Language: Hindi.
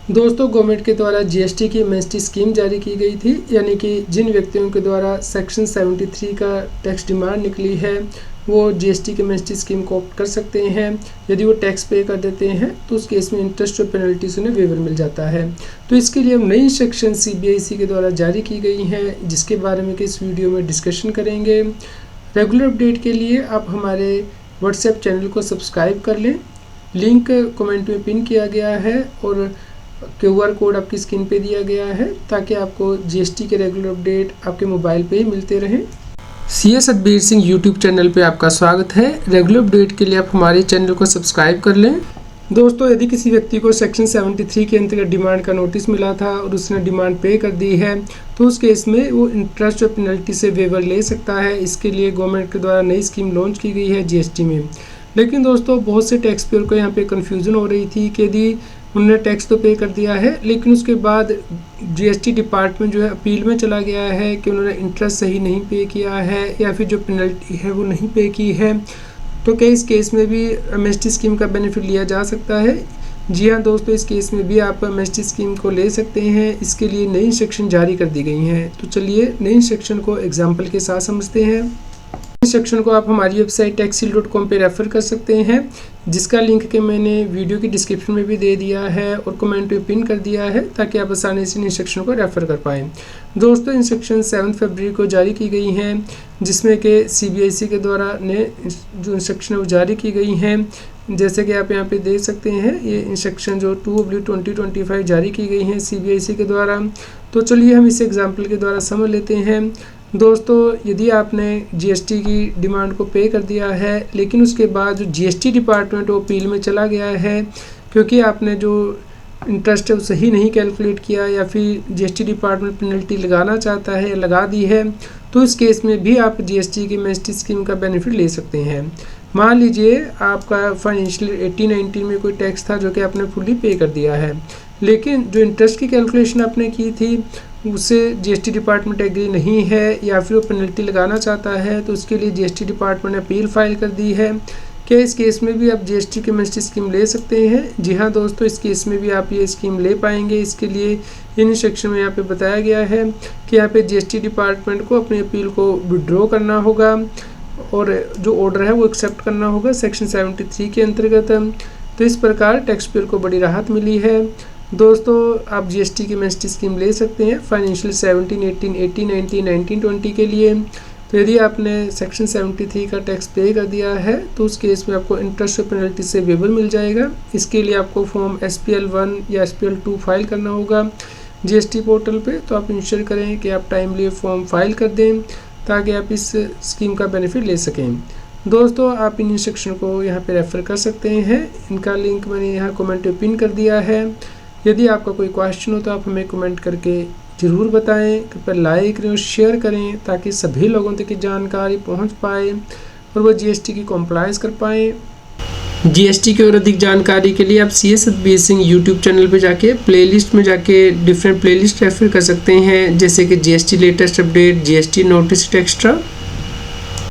दोस्तों, गवर्नमेंट के द्वारा जीएसटी की एमएसटी स्कीम जारी की गई थी, यानी कि जिन व्यक्तियों के द्वारा सेक्शन 73 का टैक्स डिमांड निकली है वो जीएसटी की एमएसटी स्कीम को ऑप्ट कर सकते हैं। यदि वो टैक्स पे कर देते हैं तो उस केस में इंटरेस्ट और पेनल्टीज उन्हें वेवर मिल जाता है। तो इसके लिए हम नई इंस्ट्रक्शन सीबीआईसी के द्वारा जारी की गई हैं, जिसके बारे में इस वीडियो में डिस्कशन करेंगे। रेगुलर अपडेट के लिए आप हमारे व्हाट्सएप चैनल को सब्सक्राइब कर लें, लिंक कमेंट में पिन किया गया है और QR कोड आपकी स्क्रीन पे दिया गया है, ताकि आपको जीएसटी के रेगुलर अपडेट आपके मोबाइल पे ही मिलते रहें। CS Satbir Singh YouTube channel पे आपका स्वागत है। रेगुलर अपडेट के लिए आप हमारे चैनल को सब्सक्राइब कर लें। दोस्तों, यदि किसी व्यक्ति को सेक्शन 73 के अंतर्गत डिमांड का नोटिस मिला था और उसने डिमांड पे कर दी है तो उस केस में वो इंटरेस्ट और पेनल्टी से वेवर ले सकता है। इसके लिए गवर्नमेंट के द्वारा नई स्कीम लॉन्च की गई है जीएसटी में। लेकिन दोस्तों, बहुत से टैक्स पेयर को यहाँ पे कन्फ्यूज़न हो रही थी कि यदि उन्होंने टैक्स तो पे कर दिया है, लेकिन उसके बाद जीएसटी डिपार्टमेंट जो है अपील में चला गया है कि उन्होंने इंटरेस्ट सही नहीं पे किया है या फिर जो पेनल्टी है वो नहीं पे की है, तो क्या इस केस में भी एमएसटी स्कीम का बेनिफिट लिया जा सकता है? जी हाँ दोस्तों, इस केस में भी आप एमएसटी स्कीम को ले सकते हैं। इसके लिए नई इंस्ट्रक्शन जारी कर दी गई हैं। तो चलिए नई इंस्ट्रक्शन को एग्जाम्पल के साथ समझते हैं। इंस्ट्रक्शन को आप हमारी वेबसाइट taxseal.com पे रेफ़र कर सकते हैं, जिसका लिंक के मैंने वीडियो की डिस्क्रिप्शन में भी दे दिया है और कमेंट में पिन कर दिया है, ताकि आप आसानी से इंस्ट्रक्शन को रेफ़र कर पाएँ। दोस्तों, इंस्ट्रक्शन 7 फरवरी को जारी की गई हैं, जिसमें कि सीबीआईसी के द्वारा ने जो इंस्ट्रक्शन वो जारी की गई हैं। जैसे कि आप यहाँ पे देख सकते हैं, ये इंस्ट्रक्शन जो 2/2025 जारी की गई हैं सीबीआईसी के द्वारा। तो चलिए हम इस एग्जाम्पल के द्वारा समझ लेते हैं। दोस्तों, यदि आपने जीएसटी की डिमांड को पे कर दिया है, लेकिन उसके बाद जो जीएसटी डिपार्टमेंट वो अपील में चला गया है क्योंकि आपने जो इंटरेस्ट है वो सही नहीं कैलकुलेट किया या फिर जीएसटी डिपार्टमेंट पेनल्टी लगाना चाहता है या लगा दी है, तो इस केस में भी आप जीएसटी की एमएसटी स्कीम का बेनिफिट ले सकते हैं। मान लीजिए आपका फाइनेंशियल 18-19 में कोई टैक्स था जो कि आपने फुली पे कर दिया है, लेकिन जो इंटरेस्ट की कैलकुलेशन आपने की थी उससे जीएसटी डिपार्टमेंट एग्री नहीं है या फिर वो पेनल्टी लगाना चाहता है, तो उसके लिए जीएसटी डिपार्टमेंट ने अपील फाइल कर दी है। क्या इस केस में भी आप जीएसटी की एमएसटी स्कीम ले सकते हैं? जी हाँ दोस्तों, इस केस में भी आप ये स्कीम ले पाएंगे। इसके लिए इन इंस्ट्रक्शन में यहाँ पे बताया गया है कि यहाँ पे जीएसटी डिपार्टमेंट को अपनी अपील को विड्रॉ करना होगा और जो ऑर्डर है वो एक्सेप्ट करना होगा सेक्शन 73 के अंतर्गत। तो इस प्रकार टैक्स पेयर को बड़ी राहत मिली है। दोस्तों, आप जीएसटी की एमएसटी स्कीम ले सकते हैं फाइनेंशियल 17, 18, 18, 19, 19, 20 के लिए। तो यदि आपने सेक्शन 73 का टैक्स पे कर दिया है तो उस केस में आपको इंटरेस्ट और पेनल्टी से वेवर मिल जाएगा। इसके लिए आपको फॉर्म SPL1 या SPL2 फाइल करना होगा जीएसटी पोर्टल पे। तो आप इंश्योर करें कि आप टाइमली फॉर्म फाइल कर दें, ताकि आप इस स्कीम का बेनिफिट ले सकें। दोस्तों, आप इन इंस्ट्रक्शन को यहाँ पे रेफ़र कर सकते हैं। इनका लिंक मैंने यहाँ कमेंट में पिन कर दिया है। यदि आपका कोई क्वेश्चन हो तो आप हमें कमेंट करके ज़रूर बताएं। कृपया लाइक करें और शेयर करें, ताकि सभी लोगों तक की जानकारी पहुंच पाए और वो जीएसटी की कॉम्प्लायंस कर पाएँ। जीएसटी की और अधिक जानकारी के लिए आप CS Satbir Singh YouTube channel पे जाके प्लेलिस्ट में जाके डिफरेंट प्लेलिस्ट रेफर कर सकते हैं, जैसे कि GST latest update, GST notice extra.